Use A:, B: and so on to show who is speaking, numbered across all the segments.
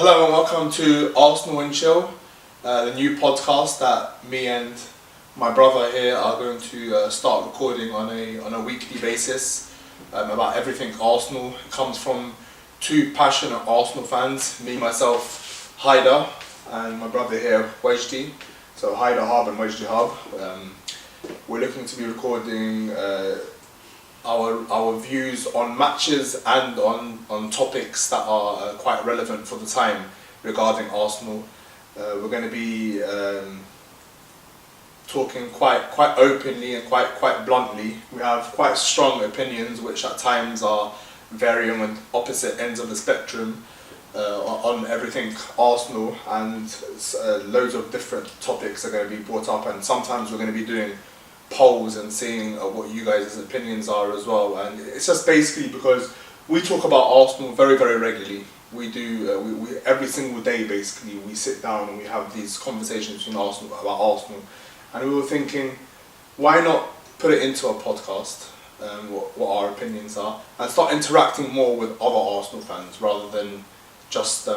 A: Hello and welcome to Arsenal and Chill, the new podcast that me and my brother here are going to start recording on a weekly basis about everything Arsenal. It comes from two passionate Arsenal fans, me myself, Haider, and my brother here, Wejdi. So Haider Hub and Wejdi Hub. We're looking to be recording our views on matches and on topics that are quite relevant for the time regarding Arsenal. We're going to be talking quite openly and quite bluntly. We have quite strong opinions which at times are varying on opposite ends of the spectrum on everything Arsenal, and loads of different topics are going to be brought up, and sometimes we're going to be doing polls and seeing what you guys' opinions are as well. And it's just basically because we talk about Arsenal very regularly. We do we every single day basically we sit down and we have these conversations between Arsenal about Arsenal, and we were thinking, why not put it into a podcast, what our opinions are, and start interacting more with other Arsenal fans rather than just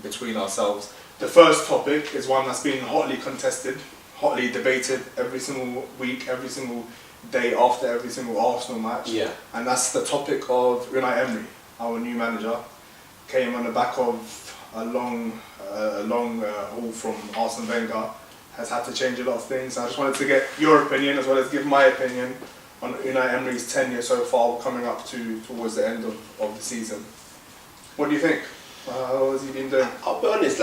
A: between ourselves. The first topic is one that's been hotly contested, hotly debated every single week, every single day after every single Arsenal match.
B: Yeah.
A: And that's the topic of Emery, our new manager. Came on the back of a long haul from Arsene Wenger. Has had to change a lot of things. I just wanted to get your opinion as well as give my opinion on Emery's tenure so far, coming up towards the end of the season. What do you think? How has he been doing?
B: I'll be honest,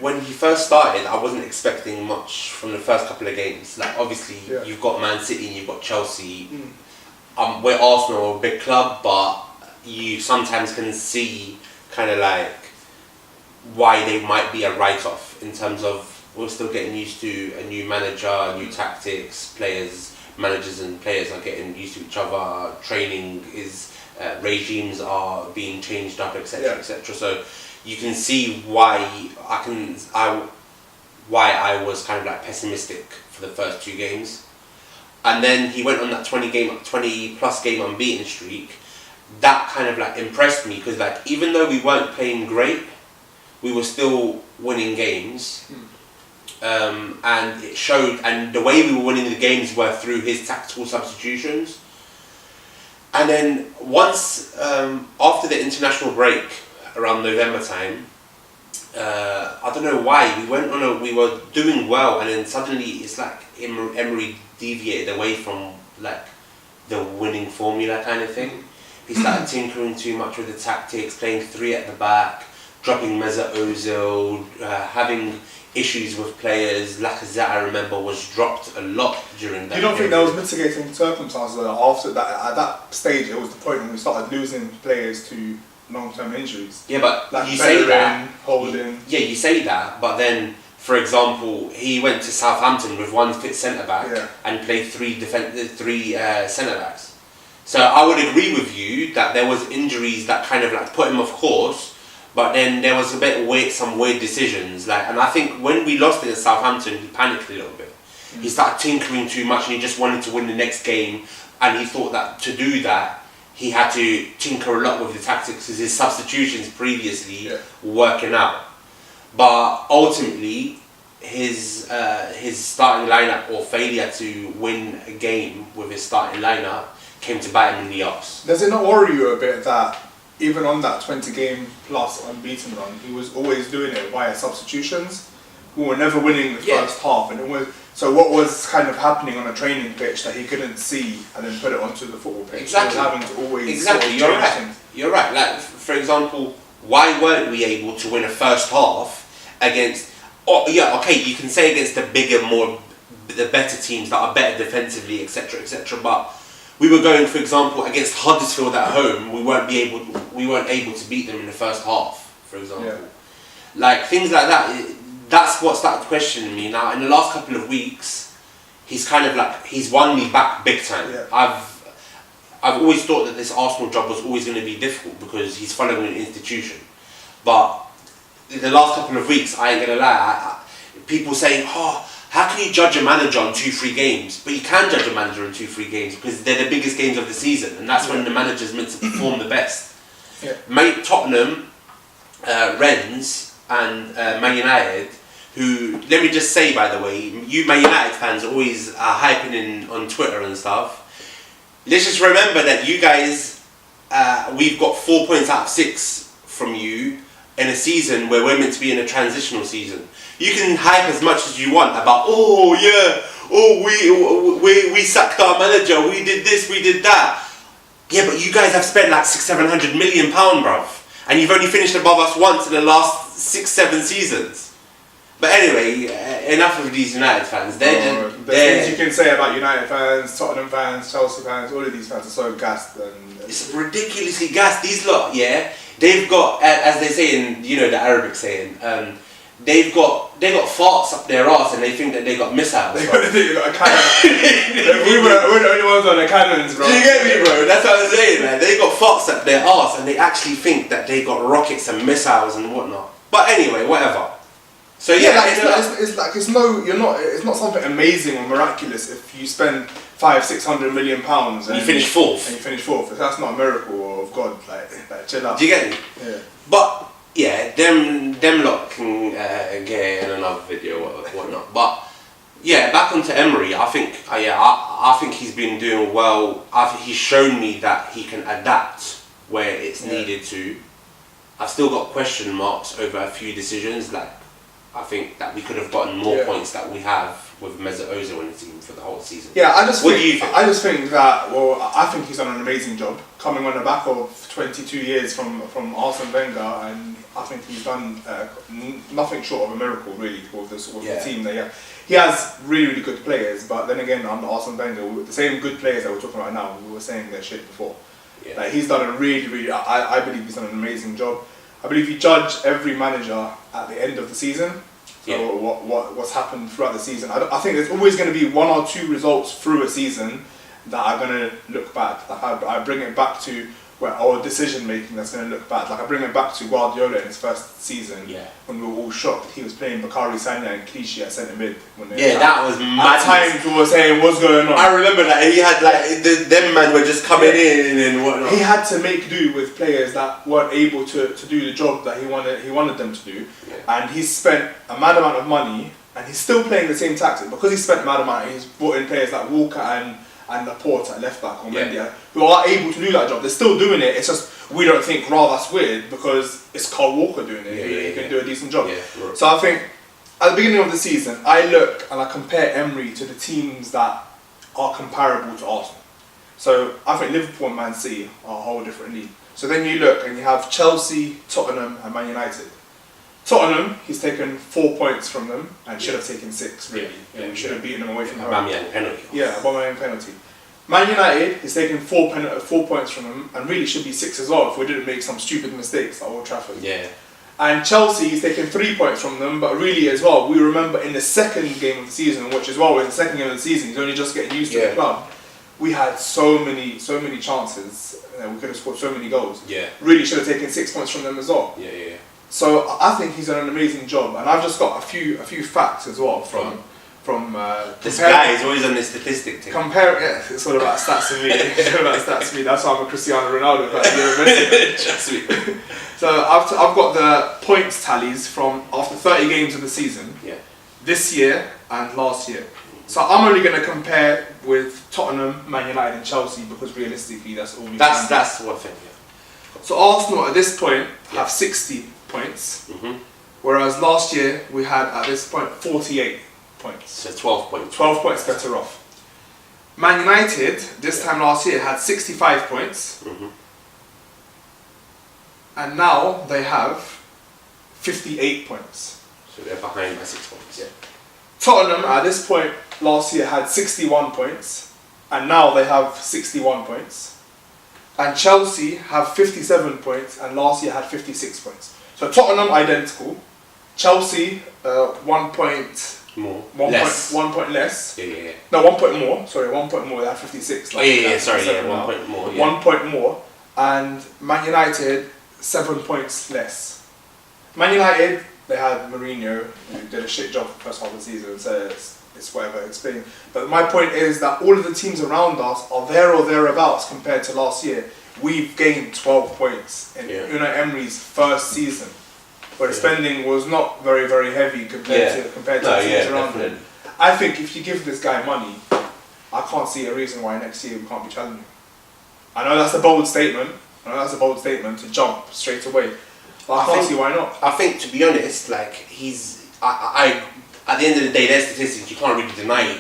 B: when he first started, I wasn't expecting much from the first couple of games. Like, obviously, You've got Man City and you've got Chelsea. We're Arsenal, a big club, but you sometimes can see kind of like why they might be a write-off in terms of we're still getting used to a new manager, new tactics, managers and players are getting used to each other, training is, regimes are being changed up, etc. etc. So you can see why I was kind of like pessimistic for the first two games. And then he went on that 20 plus game unbeaten streak. That kind of like impressed me because like even though we weren't playing great, we were still winning games. And it showed, and the way we were winning the games were through his tactical substitutions. And then once after the international break around November time, I don't know why we were doing well, and then suddenly it's like Emery deviated away from like the winning formula kind of thing. He started tinkering too much with the tactics, playing three at the back, dropping Mesut Ozil, having issues with players. Lacazette, I remember, was dropped a lot during that.
A: You don't think there was mitigating circumstances after that? At that stage, it was the point when we started losing players to long-term injuries.
B: Yeah, but
A: like
B: you say that.
A: Holding.
B: Yeah, you say that, but then, for example, he went to Southampton with one fit centre back and played three centre backs. So I would agree with you that there was injuries that kind of like put him off course. But then there was some weird decisions, and I think when we lost it at Southampton, he panicked a little bit. He started tinkering too much, and he just wanted to win the next game. And he thought that to do that, he had to tinker a lot with the tactics because his substitutions previously were working out. But ultimately, his starting lineup or failure to win a game with his starting lineup came to bite him in the arse.
A: Does it not worry you a bit that even on that 20 game plus unbeaten run, he was always doing it via substitutions? We were never winning the first half, and it was so. What was kind of happening on a training pitch that he couldn't see and then put it onto the football pitch?
B: Exactly.
A: He was having to always
B: exactly. You're right. Things. You're right. Like for example, why weren't we able to win a first half against? You can say against the better teams that are better defensively, etc., etc. But we were going, for example, against Huddersfield at home. We weren't able to beat them in the first half, for example. Like things like that. That's what started questioning me. Now, in the last couple of weeks, he's won me back big time. Yeah. I've always thought that this Arsenal job was always going to be difficult because he's following an institution. But in the last couple of weeks, I ain't gonna lie. People say, how can you judge a manager on 2-3 games? But you can judge a manager on 2-3 games because they're the biggest games of the season, and that's when the manager's meant to perform the best. Tottenham, Rennes, and Man United. Who, let me just say, by the way, you Man United fans always are hyping in on Twitter and stuff. Let's just remember that you guys, we've got 4 points out of 6 from you in a season where we're meant to be in a transitional season. You can hype as much as you want about, we sacked our manager, we did this, we did that. Yeah, but you guys have spent like £600-700 million, bruv. And you've only finished above us once in the last 6-7 seasons. But anyway, enough of these United fans.
A: There's things you can say about United fans, Tottenham fans, Chelsea fans. All of these fans are so gassed. And
B: it's ridiculously gassed. These lot, they've got, as they say in, the Arabic saying, they got farts up their arse and they think that they got missiles.
A: They got a cannon. we're the only ones on the cannons, bro.
B: Do you get me, bro? That's what I'm saying, man. They got farts up their arse and they actually think that they got rockets and missiles and whatnot. But anyway, whatever. So
A: it's not something amazing or miraculous if you spend £500-600 million and
B: you finish fourth.
A: If that's not a miracle of God, like chill out.
B: Do you get me?
A: Yeah.
B: But them lot can get in another video or whatnot. But back onto Emery. I think he's been doing well. I think he's shown me that he can adapt where it's needed to. I've still got question marks over a few decisions. Like, I think that we could have gotten more points that we have with Mesut Ozil in the team for the whole season.
A: Yeah, I just think that. Well, I think he's done an amazing job coming on the back of 22 years from Arsene Wenger, and I think he's done nothing short of a miracle really with the team that he has really good players, but then again under Arsene Wenger, the same good players that we're talking about now, we were saying their shit before. Yeah. Like, he's done a really I believe he's done an amazing job. I believe you judge every manager at the end of the season. So what's happened throughout the season. I think there's always going to be 1 or 2 results through a season that are going to look bad. Like I bring it back to our decision making that's going to look bad. Like I bring it back to Guardiola in his first season when we were all shocked. He was playing Bakary Sagna and Clichy at centre mid.
B: That was mad.
A: At times we were saying, what's going on?
B: I remember that he had them men were just coming in and whatnot.
A: He had to make do with players that weren't able to do the job that he wanted them to do, and he spent a mad amount of money, and he's still playing the same tactic because he spent a mad amount. He's brought in players like Walker and Laporte at left back or Mendy, who are able to do that job. They're still doing it. It's just we don't think, that's weird because it's Carl Walker doing it. He can do a decent job. So I think at the beginning of the season, I look and I compare Emery to the teams that are comparable to Arsenal. So I think Liverpool and Man City are a whole different league. So then you look and you have Chelsea, Tottenham and Man United. Tottenham, he's taken 4 points from them and should have taken 6, really. We should have beaten them away from home.
B: Aubameyang penalty.
A: Yeah, Aubameyang penalty. Man United, he's taken 4 points from them and really should be 6 as well if we didn't make some stupid mistakes at Old Trafford.
B: Yeah.
A: And Chelsea, he's taken 3 points from them, but really as well, we remember in the second game of the season, which as well was the second game of the season, he's only just getting used to the club. We had so many chances, we could have scored so many goals.
B: Yeah.
A: Really should have taken 6 points from them as well.
B: Yeah.
A: So I think he's done an amazing job, and I've just got a few facts as well from
B: this guy is always on the statistic thing.
A: It's all about stats for me. It's all about stats for me. That's why I'm a Cristiano Ronaldo fan.
B: Trust me.
A: So I've got the points tallies from after 30 games of the season.
B: Yeah. This
A: year and last year. So I'm only going to compare with Tottenham, Man United, and Chelsea because realistically that's all we can.
B: That's one thing. Yeah.
A: So Arsenal at this point have 60 points, whereas last year we had at this point 48 points.
B: So 12 points.
A: 12 points better off. Man United this time last year had 65 points, and now they have 58 points.
B: So they're behind by 6 points.
A: Yeah. Tottenham at this point last year had 61 points, and now they have 61 points. And Chelsea have 57 points, and last year had 56 points. So Tottenham identical, Chelsea 1 point
B: more,
A: 1 point less.
B: Yeah.
A: No, 1 point more. Sorry, 1 point more. They had 56.
B: Sorry, 1 point more. Yeah.
A: 1 point more, and Man United 7 points less. Man United, they had Mourinho, who did a shit job for the first half of the season, so it's whatever explaining. But my point is that all of the teams around us are there or thereabouts compared to last year. we've gained 12 points in Unai Emery's first season, where the spending was not very, very heavy compared to the teams around him. I think if you give this guy money, I can't see a reason why next year we can't be challenging. I know that's a bold statement. To jump straight away. But I can't see why not.
B: I think, to be honest, like I at the end of the day, their statistics, you can't really deny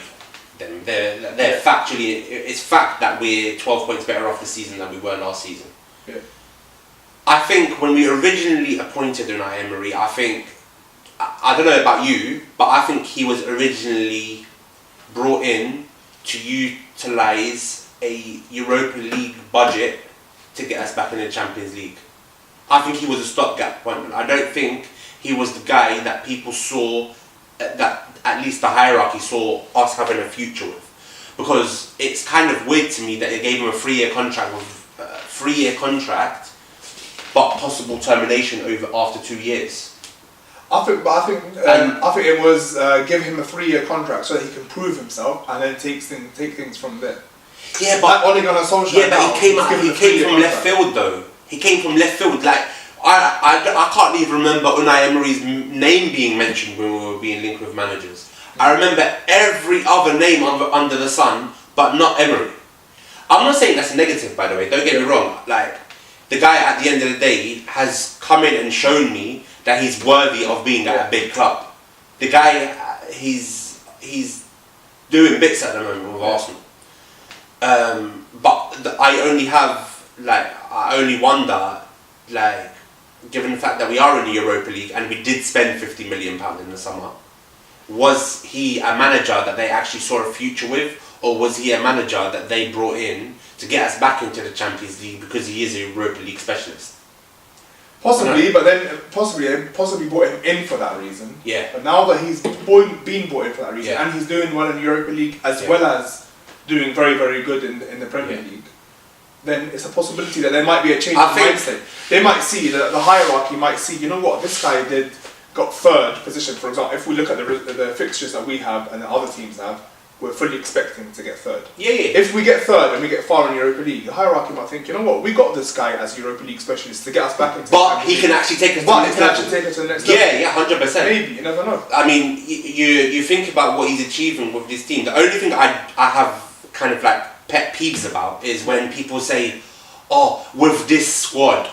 B: them. They're factually, it's fact that we're 12 points better off this season than we were last season.
A: Yeah.
B: I think when we originally appointed Unai Emery, I don't know about you, but I think he was originally brought in to utilise a Europa League budget to get us back in the Champions League. I think he was a stopgap appointment. I don't think he was the guy that people saw, that at least the hierarchy saw us having a future with. Because it's kind of weird to me that they gave him a 3-year contract but possible termination after 2 years.
A: I think it was give him a 3-year contract so that he can prove himself and then take things from there.
B: Yeah, but
A: Ole Gunnar Solskjaer.
B: Yeah, but he came from left field though. He came from left field. Like I can't even remember Unai Emery's name being mentioned when we were being linked with managers. I remember every other name under the sun, but not Emery. I'm not saying that's negative, by the way. Don't get me wrong. Like the guy at the end of the day has come in and shown me that he's worthy of being at a big club. The guy, he's doing bits at the moment with Arsenal. But I only wonder, like, given the fact that we are in the Europa League and we did spend £50 million in the summer, was he a manager that they actually saw a future with, or was he a manager that they brought in to get us back into the Champions League because he is a Europa League specialist?
A: Possibly, but then possibly brought him in for that reason.
B: Yeah.
A: But now that he's been brought in for that reason, and he's doing well in the Europa League as well as doing very, very good in the Premier League, then it's a possibility that there might be a change in mindset. They might see, the hierarchy might see, you know what, this guy got third position, for example. If we look at the fixtures that we have and the other teams have, we're fully expecting to get third.
B: Yeah.
A: If we get third and we get far in Europa League, the hierarchy might think, you know what, we got this guy as Europa League specialist to get us back into
B: but he can actually take us
A: to the next level.
B: Yeah, 100%.
A: Maybe, you never know.
B: I mean, you think about what he's achieving with this team. The only thing I have kind of like pet peeves about is when people say, with this squad,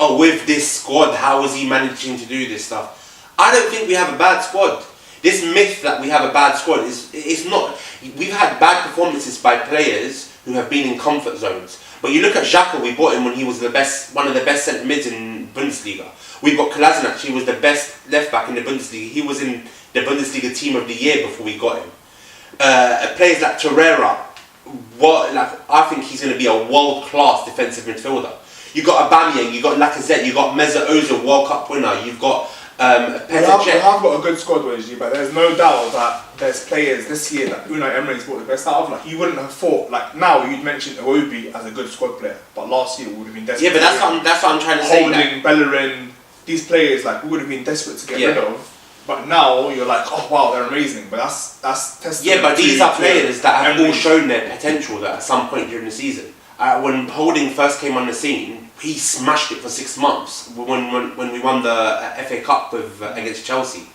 B: how is he managing to do this stuff? I don't think we have a bad squad. This myth that we have a bad squad is not. We've had bad performances by players who have been in comfort zones. But you look at Xhaka, we bought him when he was one of the best centre mids in Bundesliga. We've got Kolasinac, he was the best left back in the Bundesliga. He was in the Bundesliga team of the year before we got him. Players like Torreira, I think he's going to be a world-class defensive midfielder. You got Aubameyang, you got Lacazette, you got Mesut Ozil, World Cup winner. You've got
A: we have got a good squad, Wajdi, but there's no doubt that there's players this year that Unai Emery's brought the best out of. Like, you wouldn't have thought, like, now you'd mention Iwobi as a good squad player, but last year we would have been desperate.
B: Yeah, but that's what I'm trying to say.
A: Holding, Bellerin, these players, like, we would have been desperate to get rid of. But now you're like, oh wow, they're amazing. But that's testament.
B: Yeah, but these are players that have all shown their potential that at some point during the season. When Holding first came on the scene, he smashed it for 6 months when we won the FA Cup against Chelsea.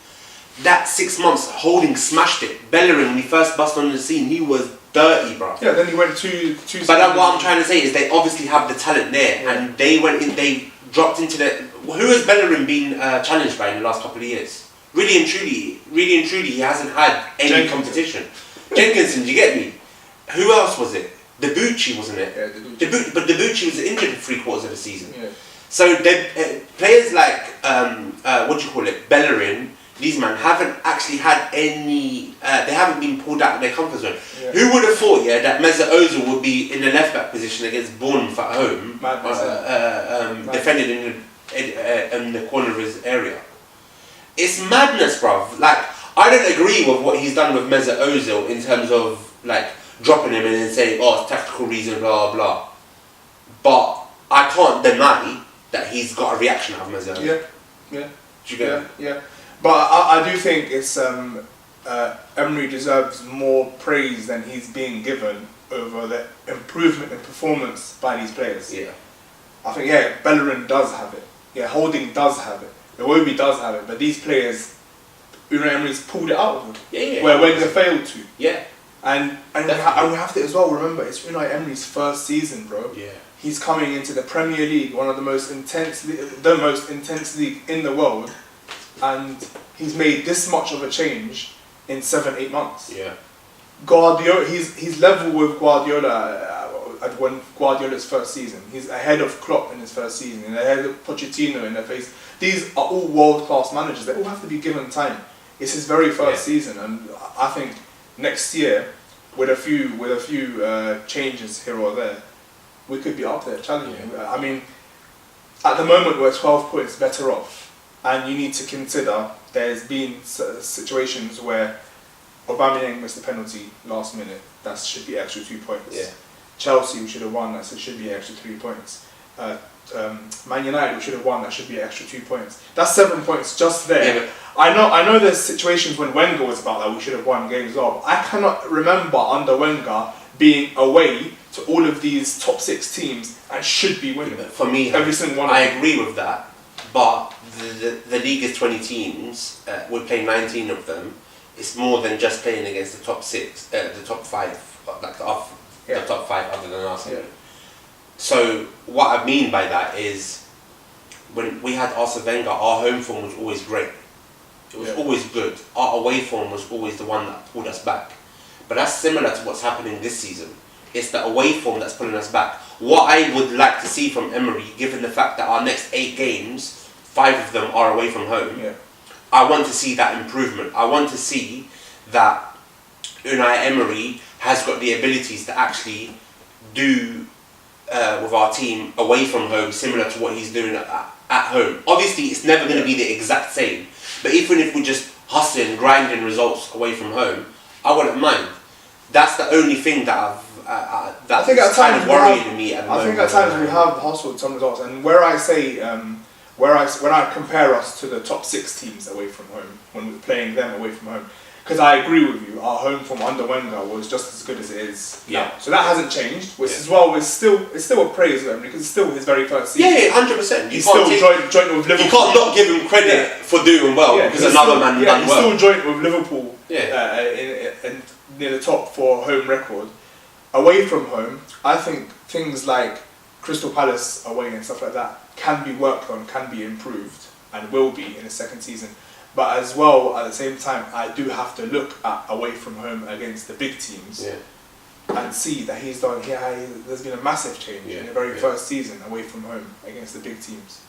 B: That 6 months, Holding smashed it. Bellerin, when he first bust on the scene, he was dirty, bro.
A: Yeah, then he went two.
B: But what I'm trying to say is they obviously have the talent there, and they went in. They dropped into the. Who has Bellerin been challenged by in the last couple of years? Really and truly, he hasn't had any competition. Jenkinson, do you get me? Who else was it? Debuchy, wasn't it?
A: Yeah, Debuchy.
B: But Debuchy was injured for 3/4 of the season.
A: Yeah.
B: So players like Bellerin, these men haven't actually had any. They haven't been pulled out of their comfort zone. Yeah. Who would have thought, that Mesut Ozil would be in the left back position against Bournemouth at home, defending in the corner of his area? It's madness, bruv. Like, I don't agree with what he's done with Mesut Ozil in terms of like dropping him and then saying, it's tactical reason, blah blah. But I can't deny that he's got a reaction out of Mesut Ozil.
A: Yeah.
B: Do you get me?
A: Yeah. But I do think it's Emery deserves more praise than he's being given over the improvement in performance by these players.
B: Yeah.
A: I think, yeah, Bellerin does have it. Yeah, Holding does have it. Iwobi does have it. But these players, Unai Emery's pulled it out of them.
B: Yeah.
A: Where Wenger failed to.
B: Yeah.
A: And we have to as well remember, it's Unai Emery's first season, bro.
B: Yeah.
A: He's coming into the Premier League, one of the most intense league in the world, and he's made this much of a change in 7-8 months.
B: Yeah.
A: Guardiola, he's level with Guardiola when Guardiola's first season. He's ahead of Klopp in his first season, and ahead of Pochettino in their face. These are all world-class managers. They all have to be given time. It's his very first season, and I think next year, with a few changes here or there, we could be up there challenging. I mean, at the moment we're 12 points better off, and you need to consider there's been situations where Aubameyang missed a penalty last minute. That should be extra 2 points.
B: Yeah.
A: Chelsea, we should have won. That should be extra 3 points. Man United, we should have won. That should be extra 2 points. That's 7 points just there.
B: Yeah,
A: I know there's situations when Wenger was about that we should have won games as well. But I cannot remember under Wenger being away to all of these top 6 teams and should be winning.
B: For me,
A: every single one.
B: I agree with that, but the league is 20 teams. We play 19 of them. It's more than just playing against the top 6, the top 5, like the top 5 other than Arsenal.
A: Yeah.
B: So what I mean by that is, when we had Arsene Wenger, our home form was always great. It was always good. Our away form was always the one that pulled us back. But that's similar to what's happening this season. It's the away form that's pulling us back. What I would like to see from Emery, given the fact that our next 8 games, 5 of them are away from home, I want to see that improvement. I want to see that Unai Emery has got the abilities to actually do with our team away from home, similar to what he's doing at home. Obviously, it's never going to be the exact same. But even if we just hustling, grinding results away from home, I wouldn't mind. That's the only thing that
A: I think at times
B: worrying me at the moment.
A: I think at times we have hustled some results, and where I say when I compare us to the top 6 teams away from home when we're playing them away from home, because I agree with you, our home from under Wenger was just as good as it is now. So that hasn't changed, which is it's still a praise of him because it's still his very first season.
B: Yeah, 100%.
A: He's still joint with Liverpool.
B: You can't not give him credit for doing well because another man done
A: he's
B: well.
A: still joint with Liverpool in near the top for home record. Away from home, I think things like Crystal Palace away and stuff like that can be worked on, can be improved, and will be in the second season. But as well, at the same time, I do have to look at away from home against the big teams and see that he's done. There's been a massive change in the very first season away from home against the big teams.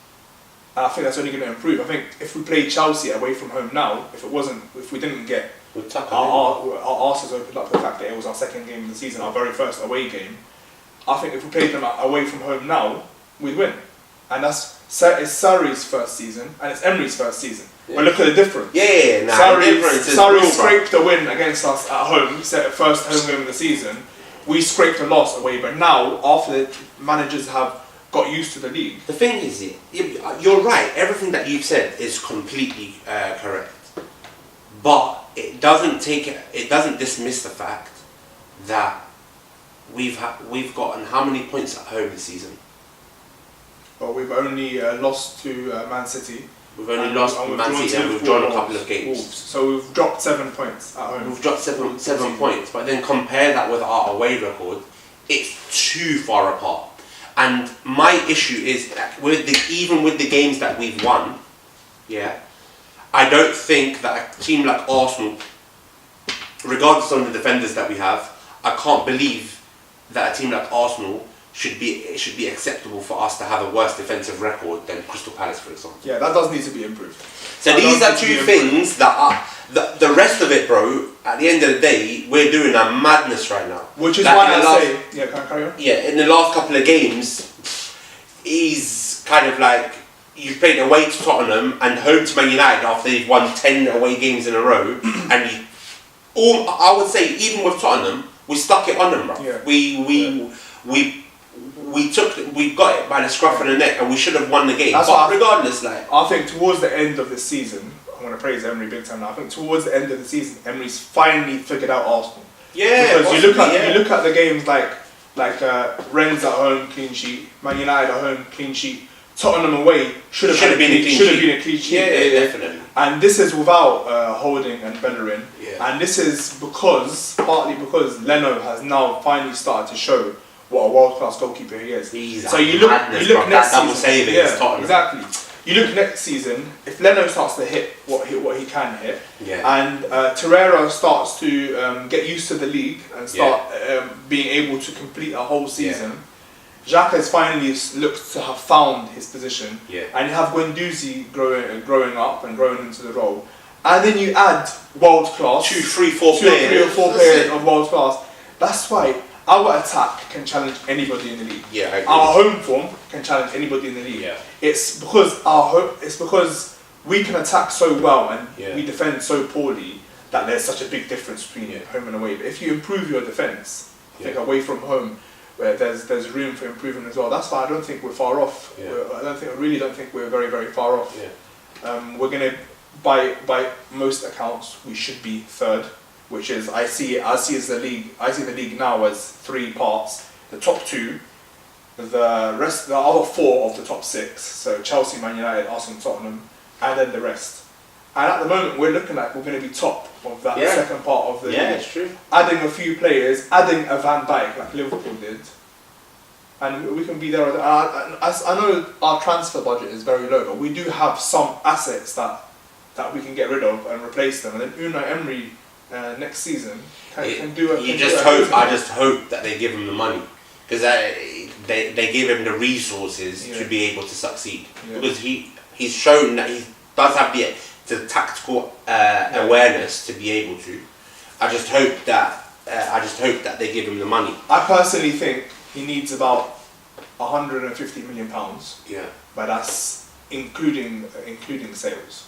A: And I think that's only going to improve. I think if we play Chelsea away from home now, if we didn't get our arses opened up the fact that it was our second game of the season, our very first away game, I think if we played them away from home now, we'd win. And it's Sarri's first season and it's Emery's first season. But look at the difference. Sarri scraped a win against us at home, set a first home game of the season. We scraped a loss away, but now, after the managers have got used to the league.
B: The thing is, you're right, everything that you've said is completely correct. But it doesn't dismiss the fact that we've gotten how many points at home this season?
A: Well, we've only lost to Man City.
B: We've only lost to Man City and we've drawn a couple of games.
A: Wolves. So we've dropped 7 points at home.
B: We've dropped seven points, but then compare that with our away record, it's too far apart. And my issue is that even with the games that we've won, I don't think that a team like Arsenal, regardless of the defenders that we have, I can't believe that a team like Arsenal it should be acceptable for us to have a worse defensive record than Crystal Palace, for example.
A: Yeah, that does need to be improved.
B: So these are 2 things that are the rest of it, bro. At the end of the day, we're doing a madness right now.
A: Which is why I say, can I carry on?
B: Yeah, in the last couple of games, he's kind of like you played away to Tottenham and home to Man United after they've won 10 away games in a row, and I would say even with Tottenham, we stuck it on them, bro. Yeah. We got it by the scruff of the neck, and we should have won the game. But regardless,
A: I think towards the end of the season, I'm going to praise Emery big time now. I think towards the end of the season, Emery's finally figured out Arsenal.
B: Yeah,
A: because you look at the games like Like Rennes at home, clean sheet. Man United at home, clean sheet. Tottenham away should have been a clean sheet.
B: Yeah, definitely.
A: And this is without Holding and Bellerin.
B: Yeah.
A: And this is partly because Leno has now finally started to show what a world-class goalkeeper he is.
B: So you look next season.
A: Yeah, exactly. You look next season, if Leno starts to hit what he can hit, and Torreira starts to get used to the league and start being able to complete a whole season, Xhaka has finally looked to have found his position, and you have Guendouzi growing up and growing into the role, and then you add world class,
B: 2, 3, 4 players
A: of world class. That's why our attack can challenge anybody in the league.
B: Yeah, I agree.
A: Our home form can challenge anybody in the league.
B: Yeah.
A: It's because we can attack so well and we defend so poorly that there's such a big difference between home and away. But if you improve your defence, I think away from home, where there's room for improvement as well. That's why I don't think we're far off.
B: Yeah.
A: I really don't think we're very, very far off.
B: Yeah.
A: We're gonna, by most accounts, we should be third, which is I see the league now as 3 parts: the top 2, the other 4 of the top 6. So Chelsea, Man United, Arsenal, Tottenham, and then the rest. And at the moment, we're looking like we're going to be top of that second part of the league.
B: Yeah, it's true.
A: Adding a few players, adding a Van Dijk like Liverpool did, and we can be there. I know our transfer budget is very low, but we do have some assets that we can get rid of and replace them. And then Unai Emery next season can do it.
B: I just hope that they give him the money, because they give him the resources to be able to succeed. Because he's shown that he does have the tactical awareness to be able to. I just hope that they give him the money.
A: I personally think he needs about £150 million.
B: Yeah.
A: But that's including sales.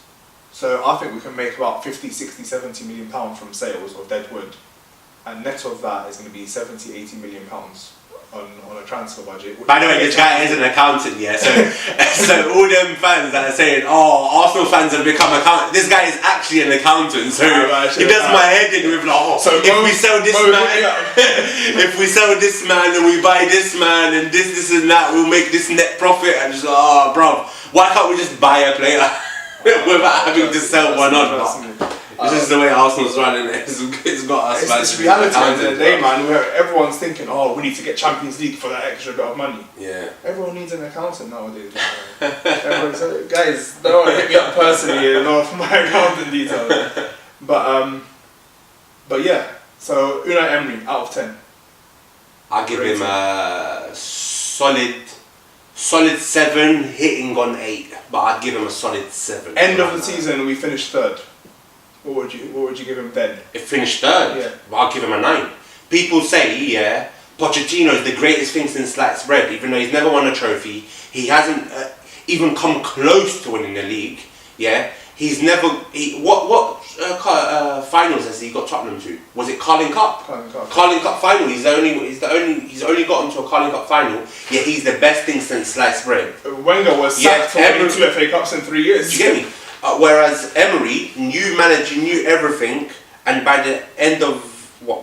A: So I think we can make about 50, 60, 70 million pounds from sales of dead wood, and net of that is going to be 70, 80 million pounds on a transfer budget.
B: By the way, this guy is an accountant, so all them fans that are saying, "Oh, Arsenal fans have become accountants," this guy is actually an accountant, so he does my head in with like, so if we sell this man, if we sell this man and we buy this man and this and that, we'll make this net profit. And just bro, why can't we just buy a player without having to sell one on? This is the way Arsenal's running. It's got us.
A: It's reality at the end of the day, man. Where everyone's thinking, "Oh, we need to get Champions League for that extra bit of money."
B: Yeah.
A: Everyone needs an accountant nowadays. Guys, don't hit me up personally and know for my accountant details. But yeah. So Unai Emery out of 10.
B: I'll give him a solid 7, hitting on 8. But I'd give him a solid 7.
A: End of the season, we finished 3rd. What would you give him then?
B: If finished 3rd, I'll give him a 9. People say, Pochettino is the greatest thing since sliced bread. Even though he's never won a trophy, he hasn't even come close to winning the league. Yeah, he's never. What finals has he got Tottenham to? Was it Carling Cup? Carling Cup final. He's only gotten to a Carling Cup final. Yeah, he's the best thing since sliced bread.
A: Wenger was sacked for winning 2 FA Cups in 3 years.
B: You get me? Whereas Emery, new manager, knew everything, and by the end of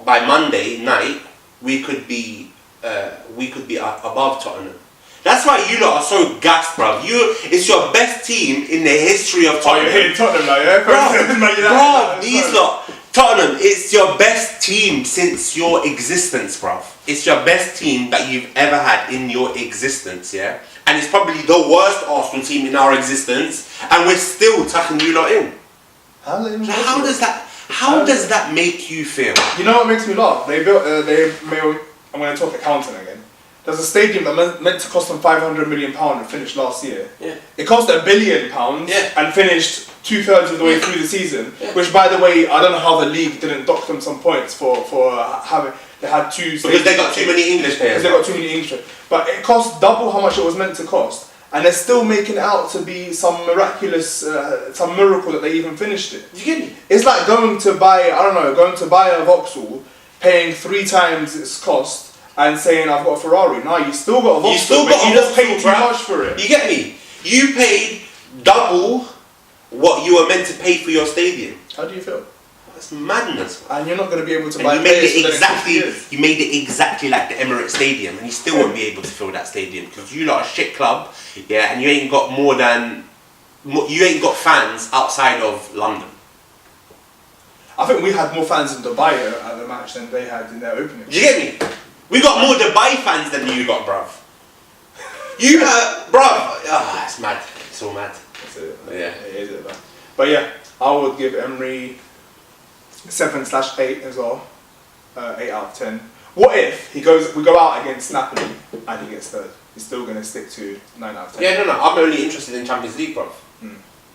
B: by Monday night, we could be above Tottenham. That's why you lot are so gassed, bruv. It's your best team in the history of Tottenham.
A: Oh, you're hitting Tottenham now, yeah?
B: Bruv, these lot, Tottenham, it's your best team since your existence, bruv. It's your best team that you've ever had in your existence, yeah? And it's probably the worst Arsenal team in our existence, and we're still tucking you lot in. How does that make you feel?
A: You know what makes me laugh? I'm going to talk accounting again. There's a stadium that meant to cost them £500 million and finished last year. Yeah. It cost £1 billion and finished 2/3 of the way through the season. Yeah. Which, by the way, I don't know how the league didn't dock them some points for having. They had 2.
B: Because they got too many English players.
A: But it cost double how much it was meant to cost, and they're still making it out to be some miraculous, some miracle that they even finished it.
B: You get me?
A: It's like going to buy a Vauxhall, paying 3 times its cost, and saying I've got a Ferrari. No, you still got a Vauxhall, but you just paid too much for it.
B: You get me? You paid double what you were meant to pay for your stadium.
A: How do you feel?
B: That's madness.
A: And you're not going to be able to
B: And
A: buy
B: you made
A: players
B: it
A: for the next 50
B: exactly.
A: years.
B: You made it exactly like the Emirates Stadium, and you still won't be able to fill that stadium because you lot are a shit club, yeah, and you ain't got you ain't got fans outside of London.
A: I think we had more fans in Dubai at the match than they had in their opening.
B: Do you get me? We got more Dubai fans than you got, bruv. You bruv. It's mad. It's all mad.
A: That's it.
B: Yeah.
A: It is it, man. But yeah, I would give Emery 7/8 as well. 8 out of 10. What if we go out against Napoli and he gets third? He's still going to stick to 9 out of 10.
B: Yeah, no. I'm only interested in Champions League, bruv.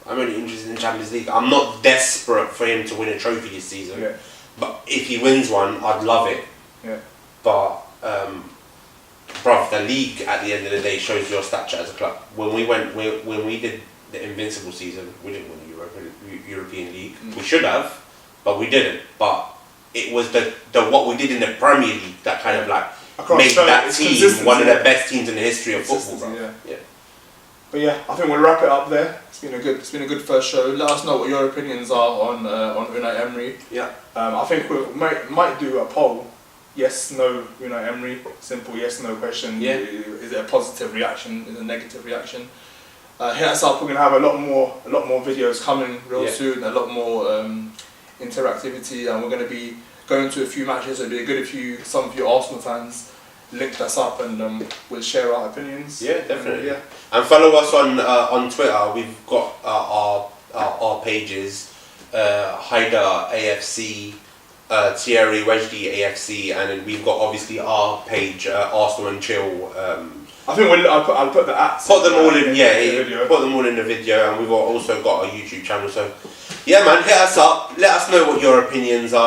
B: I'm only interested in Champions League. I'm not desperate for him to win a trophy this season.
A: Yeah.
B: But if he wins one, I'd love it.
A: Yeah.
B: But, bruv, the league at the end of the day shows your stature as a club. When we did the Invincible season, we didn't win the European League. We should have, but we didn't. But it was the what we did in the Premier League that kind of like made that team one of the best teams in the history of football, bruv. Yeah.
A: But yeah, I think we'll wrap it up there. It's been a good first show. Let us know what your opinions are on Unai Emery.
B: Yeah.
A: I think we might do a poll. Yes, no, Unai Emery. Simple yes, no question.
B: Yeah.
A: Is it a positive reaction? Is it a negative reaction? Hit us up. We're gonna have a lot more videos coming real soon. A lot more interactivity, and we're gonna be going to a few matches. It'd be good if some of you Arsenal fans linked us up and we'll share our opinions.
B: Yeah, definitely.
A: Yeah.
B: And follow us on Twitter. We've got our pages, Haida AFC, Thierry Wejdi AFC, and then we've got obviously our page, Arsenal and Chill.
A: I think I'll put the apps.
B: Put them all in,
A: video.
B: Put them all in the video, and we've also got our YouTube channel. So, yeah, man, hit us up. Let us know what your opinions are.